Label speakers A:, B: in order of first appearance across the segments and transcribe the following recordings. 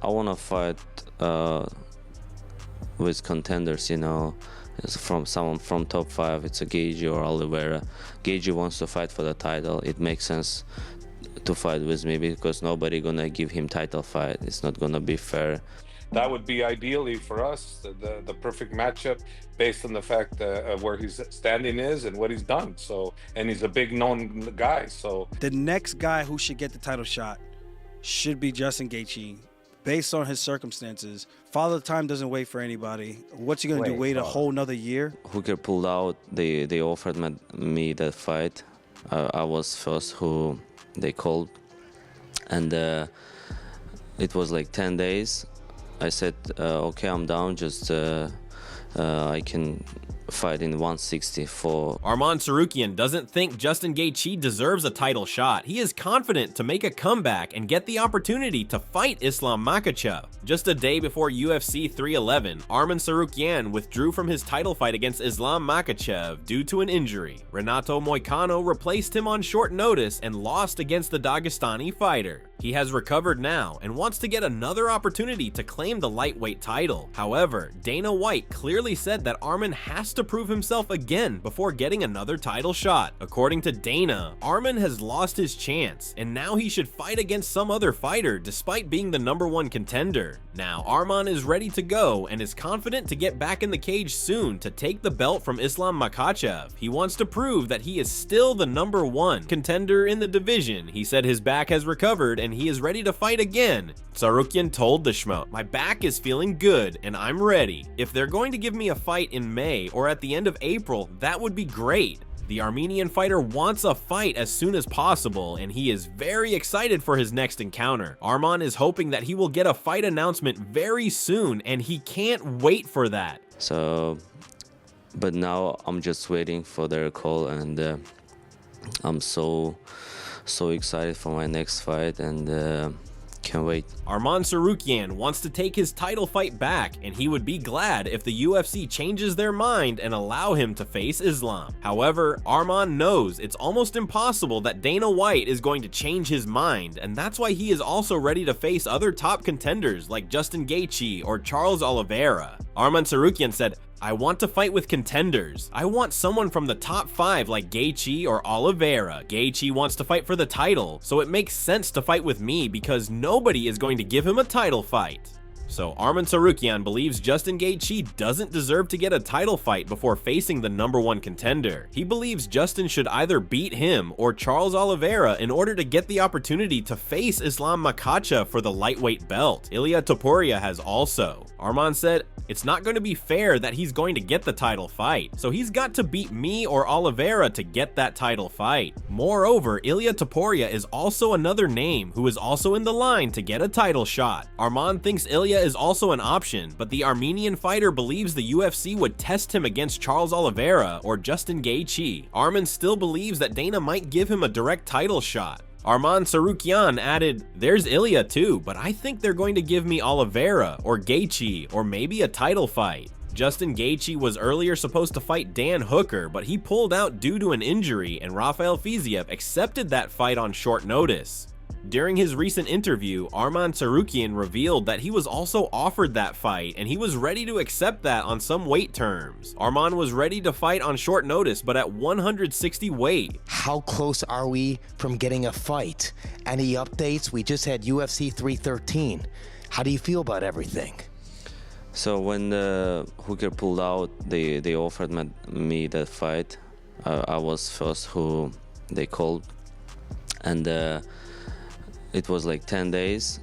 A: I want to fight with contenders, It's from someone from top 5. It's a Gaethje or Oliveira. Gaethje wants to fight for the title. It makes sense to fight with me because nobody gonna give him title fight. It's not gonna be fair.
B: That would be ideally for us the perfect matchup based on the fact of where his standing is and what he's done. So, and he's a big known guy. So
C: the next guy who should get the title shot should be Justin Gaethje, based on his circumstances. Father Time doesn't wait for anybody. What's he gonna do? Wait a whole nother year?
A: Hooker pulled out. They offered me that fight. I was first who they called, and it was like 10 days. I said, okay, I'm down, just I can fight in 160 for...
D: Arman Tsarukyan doesn't think Justin Gaethje deserves a title shot. He is confident to make a comeback and get the opportunity to fight Islam Makhachev. Just a day before UFC 311, Arman Tsarukyan withdrew from his title fight against Islam Makhachev due to an injury. Renato Moicano replaced him on short notice and lost against the Dagestani fighter. He has recovered now and wants to get another opportunity to claim the lightweight title. However, Dana White clearly said that Arman has to prove himself again before getting another title shot. According to Dana, Arman has lost his chance, and now he should fight against some other fighter despite being the #1 contender. Now, Arman is ready to go and is confident to get back in the cage soon to take the belt from Islam Makhachev. He wants to prove that he is still the #1 contender in the division. He said his back has recovered and he is ready to fight again. Tsarukyan told the Schmo, "My back is feeling good and I'm ready. If they're going to give me a fight in May or at the end of April, that would be great." The Armenian fighter wants a fight as soon as possible, and he is very excited for his next encounter. Arman is hoping that he will get a fight announcement very soon, and he can't wait for that.
A: So, but now I'm just waiting for their call, and I'm so excited for my next fight, and can't wait.
D: Arman Tsarukyan wants to take his title fight back, and he would be glad if the UFC changes their mind and allow him to face Islam. However, Arman knows it's almost impossible that Dana White is going to change his mind, and that's why he is also ready to face other top contenders like Justin Gaethje or Charles Oliveira. Arman Tsarukyan said, "I want to fight with contenders. I want someone from the top 5 like Gaethje or Oliveira. Gaethje wants to fight for the title, so it makes sense to fight with me because nobody is going to give him a title fight." So Arman Tsarukyan believes Justin Gaethje doesn't deserve to get a title fight before facing the #1 contender. He believes Justin should either beat him or Charles Oliveira in order to get the opportunity to face Islam Makhachev for the lightweight belt. Ilia Topuria has also. Arman said, "It's not going to be fair that he's going to get the title fight, so he's got to beat me or Oliveira to get that title fight." Moreover, Ilia Topuria is also another name who is also in the line to get a title shot. Arman thinks Ilia is also an option, but the Armenian fighter believes the UFC would test him against Charles Oliveira or Justin Gaethje. Arman still believes that Dana might give him a direct title shot. Arman Tsarukyan added, "There's Ilia too, but I think they're going to give me Oliveira or Gaethje or maybe a title fight." Justin Gaethje was earlier supposed to fight Dan Hooker, but he pulled out due to an injury, and Rafael Fiziev accepted that fight on short notice. During his recent interview, Arman Tsarukyan revealed that he was also offered that fight and he was ready to accept that on some weight terms. Arman was ready to fight on short notice, but at 160 weight.
E: How close are we from getting a fight? Any updates? We just had UFC 313. How do you feel about everything?
A: So when Hooker pulled out, they offered me that fight. I was first who they called, and it was like 10 days.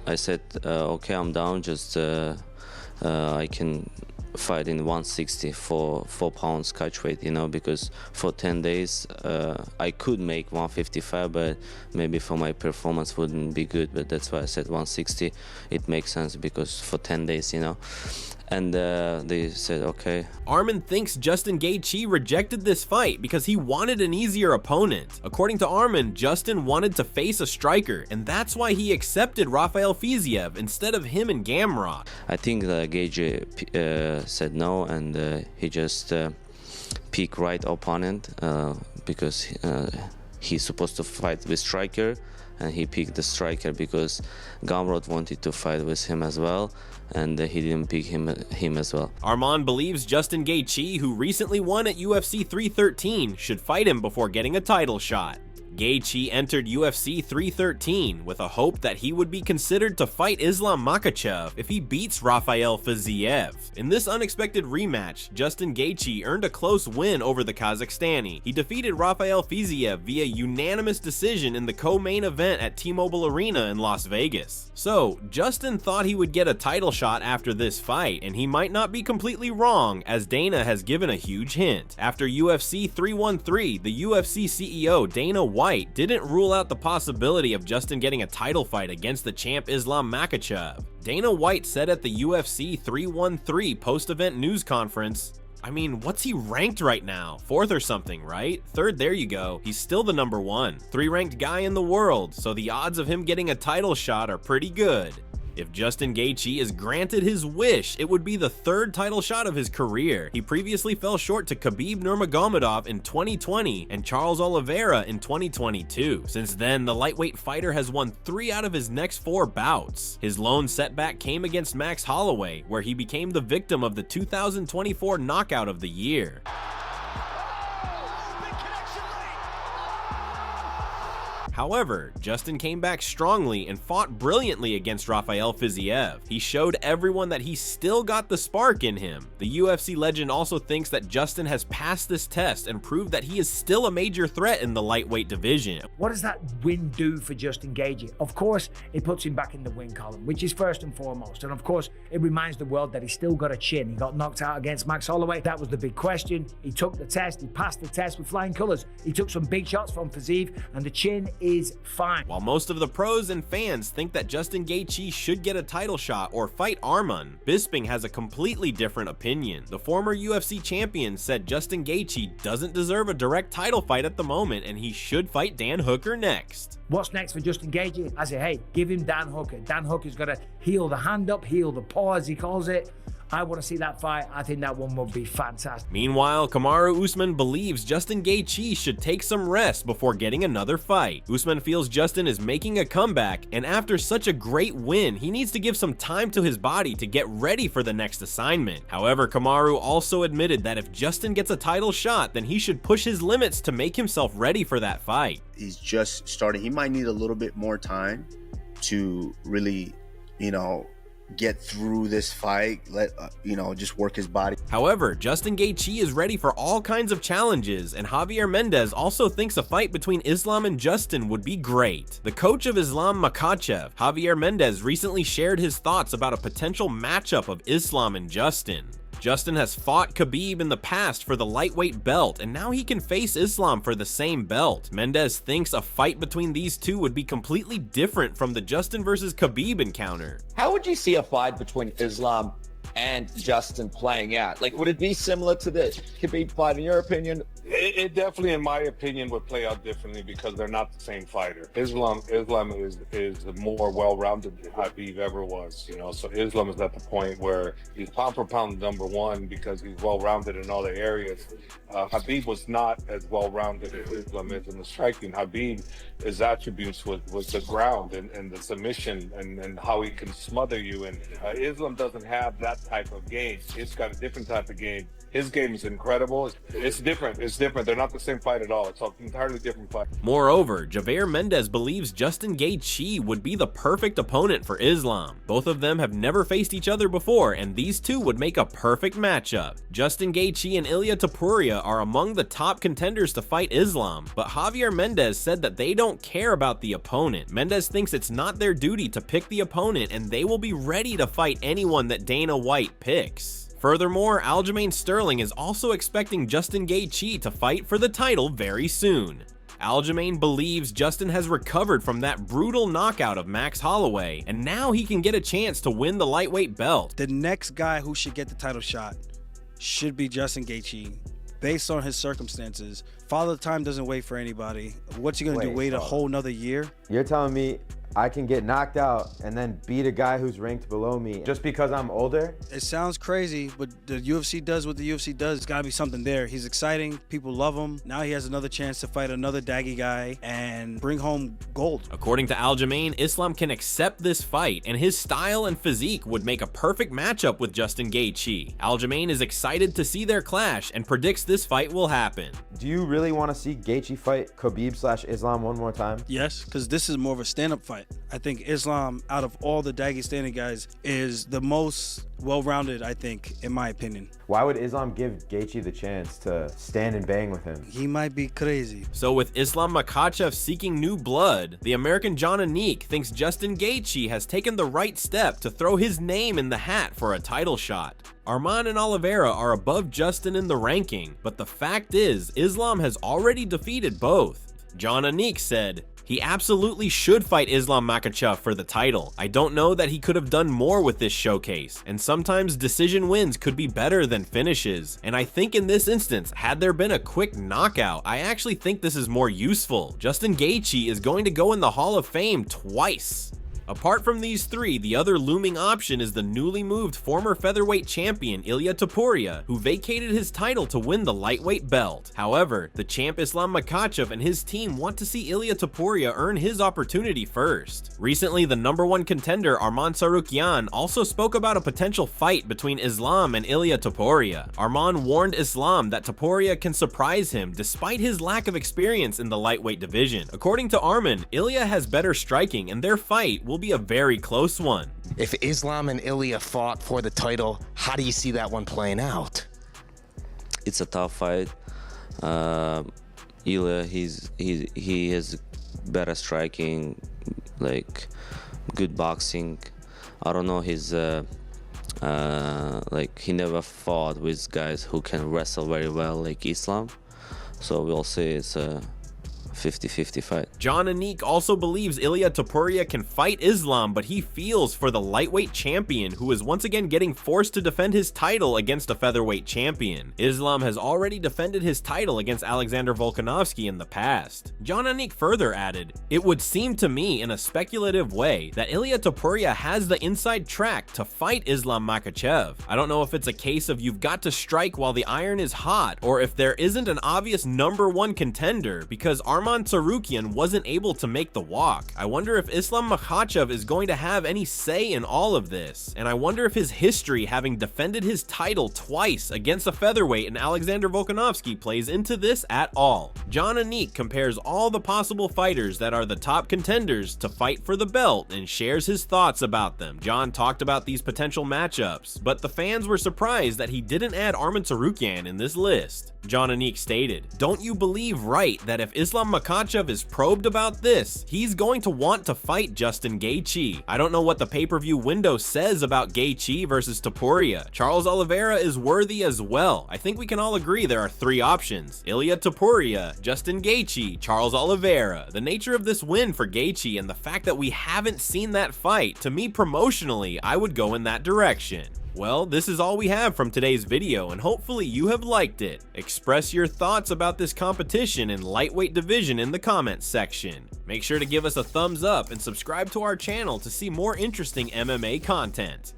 A: I said, okay, I'm down, just I can fight in 160 for 4 pounds catch weight, because for 10 days I could make 155, but maybe for my performance wouldn't be good. But that's why I said 160. It makes sense because for 10 days, and they said okay.
D: Arman thinks Justin Gaethje rejected this fight because he wanted an easier opponent. According to Arman, Justin wanted to face a striker, and that's why he accepted Rafael Fiziev instead of him and Gamrot.
A: I think Gaethje said no, and he just picked right opponent because he's supposed to fight with striker, and he picked the striker because Gamrot wanted to fight with him as well, and he didn't pick him as well.
D: Arman believes Justin Gaethje, who recently won at UFC 313, should fight him before getting a title shot. Gaethje entered UFC 313 with a hope that he would be considered to fight Islam Makhachev if he beats Rafael Fiziev. In this unexpected rematch, Justin Gaethje earned a close win over the Kazakhstani. He defeated Rafael Fiziev via unanimous decision in the co-main event at T-Mobile Arena in Las Vegas. So, Justin thought he would get a title shot after this fight, and he might not be completely wrong, as Dana has given a huge hint. After UFC 313, the UFC CEO Dana White didn't rule out the possibility of Justin getting a title fight against the champ Islam Makhachev. Dana White said at the UFC 313 post-event news conference, I mean, what's he ranked right now? 4th or something, right? 3rd, there you go. He's still the number 1. 3-ranked guy in the world, so the odds of him getting a title shot are pretty good. If Justin Gaethje is granted his wish, it would be the 3rd title shot of his career. He previously fell short to Khabib Nurmagomedov in 2020 and Charles Oliveira in 2022. Since then, the lightweight fighter has won 3 out of his next 4 bouts. His lone setback came against Max Holloway, where he became the victim of the 2024 knockout of the year. However, Justin came back strongly and fought brilliantly against Rafael Fiziev. He showed everyone that he still got the spark in him. The UFC legend also thinks that Justin has passed this test and proved that he is still a major threat in the lightweight division.
F: What does that win do for Justin Gaethje? Of course, it puts him back in the win column, which is first and foremost. And of course, it reminds the world that he's still got a chin. He got knocked out against Max Holloway. That was the big question. He took the test. He passed the test with flying colors. He took some big shots from Fiziev, and the chin is fine.
D: While most of the pros and fans think that Justin Gaethje should get a title shot or fight Arman, Bisping has a completely different opinion. The former UFC champion said Justin Gaethje doesn't deserve a direct title fight at the moment and he should fight Dan Hooker next.
F: What's next for Justin Gaethje? I say, hey, give him Dan Hooker. Dan Hooker's got to heal the hand up, heal the paw, as he calls it. I want to see that fight. I think that one would be fantastic.
D: Meanwhile, Kamaru Usman believes Justin Gaethje should take some rest before getting another fight. Usman feels Justin is making a comeback, and after such a great win, he needs to give some time to his body to get ready for the next assignment. However, Kamaru also admitted that if Justin gets a title shot, then he should push his limits to make himself ready for that fight.
G: He's just starting. He might need a little bit more time to really, get through this fight, just work his body.
D: However, Justin Gaethje is ready for all kinds of challenges, and Javier Mendez also thinks a fight between Islam and Justin would be great. The coach of Islam Makhachev, Javier Mendez, recently shared his thoughts about a potential matchup of Islam and Justin. Justin has fought Khabib in the past for the lightweight belt, and now he can face Islam for the same belt. Mendez thinks a fight between these two would be completely different from the Justin versus Khabib encounter.
H: How would you see a fight between Islam and Justin playing out? Like, would it be similar to the Khabib fight in your opinion?
B: It definitely, in my opinion, would play out differently because they're not the same fighter. Islam is more well-rounded than Khabib ever was, So Islam is at the point where he's pound for pound number 1 because he's well-rounded in all the areas. Khabib was not as well-rounded as Islam is in the striking. His attributes was the ground and the submission and how he can smother you. And Islam doesn't have that type of game. It's got a different type of game. His game is incredible. It's different. They're not the same fight at all. It's an entirely different fight.
D: Moreover, Javier Mendez believes Justin Gaethje would be the perfect opponent for Islam. Both of them have never faced each other before, and these two would make a perfect matchup. Justin Gaethje and Ilia Topuria are among the top contenders to fight Islam, but Javier Mendez said that they don't care about the opponent. Mendez thinks it's not their duty to pick the opponent, and they will be ready to fight anyone that Dana White picks. Furthermore, Aljamain Sterling is also expecting Justin Gaethje to fight for the title very soon. Aljamain believes Justin has recovered from that brutal knockout of Max Holloway, and now he can get a chance to win the lightweight belt.
C: The next guy who should get the title shot should be Justin Gaethje. Based on his circumstances, Father Time doesn't wait for anybody. What's he gonna do? Wait a whole nother year?
I: You're telling me I can get knocked out and then beat a guy who's ranked below me just because I'm older.
C: It sounds crazy, but the UFC does what the UFC does. It's gotta be something there. He's exciting. People love him. Now he has another chance to fight another daggy guy and bring home gold.
D: According to Aljamain, Islam can accept this fight, and his style and physique would make a perfect matchup with Justin Gaethje. Aljamain is excited to see their clash and predicts this fight will happen.
I: Do you really want to see Gaethje fight Khabib/Islam one more time?
C: Yes, because this is more of a stand-up fight. I think Islam, out of all the Dagestani guys, is the most well-rounded, I think, in my opinion.
I: Why would Islam give Gaethje the chance to stand and bang with him?
C: He might be crazy.
D: So with Islam Makhachev seeking new blood, the American John Anik thinks Justin Gaethje has taken the right step to throw his name in the hat for a title shot. Arman and Oliveira are above Justin in the ranking, but the fact is, Islam has already defeated both. John Anik said, "He absolutely should fight Islam Makhachev for the title. I don't know that he could have done more with this showcase, and sometimes decision wins could be better than finishes. And I think in this instance, had there been a quick knockout, I actually think this is more useful. Justin Gaethje is going to go in the Hall of Fame twice." Apart from these three, the other looming option is the newly moved former featherweight champion Ilia Topuria, who vacated his title to win the lightweight belt. However, the champ Islam Makhachev and his team want to see Ilia Topuria earn his opportunity first. Recently, the #1 contender Arman Tsarukyan also spoke about a potential fight between Islam and Ilia Topuria. Arman warned Islam that Topuria can surprise him despite his lack of experience in the lightweight division. According to Arman, Ilia has better striking and their fight will be a very close one.
E: If Islam and Ilia fought for the title, how do you see that one playing out?
A: It's a tough fight. Ilia, he has better striking, like good boxing. I don't know, he's like he never fought with guys who can wrestle very well like Islam. So we'll see. It's a 50-50 fight.
D: John Anik also believes Ilia Topuria can fight Islam, but he feels for the lightweight champion who is once again getting forced to defend his title against a featherweight champion. Islam has already defended his title against Alexander Volkanovski in the past. John Anik further added, "It would seem to me in a speculative way that Ilia Topuria has the inside track to fight Islam Makhachev. I don't know if it's a case of you've got to strike while the iron is hot, or if there isn't an obvious #1 contender, because Arman Tsarukyan wasn't able to make the walk. I wonder if Islam Makhachev is going to have any say in all of this, and I wonder if his history having defended his title twice against a featherweight and Alexander Volkanovski plays into this at all." John Anik compares all the possible fighters that are the top contenders to fight for the belt and shares his thoughts about them. John talked about these potential matchups, but the fans were surprised that he didn't add Arman Tsarukyan in this list. John Anik stated, "Don't you believe right that if Islam Makhachev is probed about this, he's going to want to fight Justin Gaethje? I don't know what the pay-per-view window says about Gaethje versus Topuria. Charles Oliveira is worthy as well. I think we can all agree there are three options: Ilia Topuria, Justin Gaethje, Charles Oliveira. The nature of this win for Gaethje and the fact that we haven't seen that fight, to me promotionally, I would go in that direction." Well, this is all we have from today's video, and hopefully you have liked it. Express your thoughts about this competition in lightweight division in the comments section. Make sure to give us a thumbs up and subscribe to our channel to see more interesting MMA content.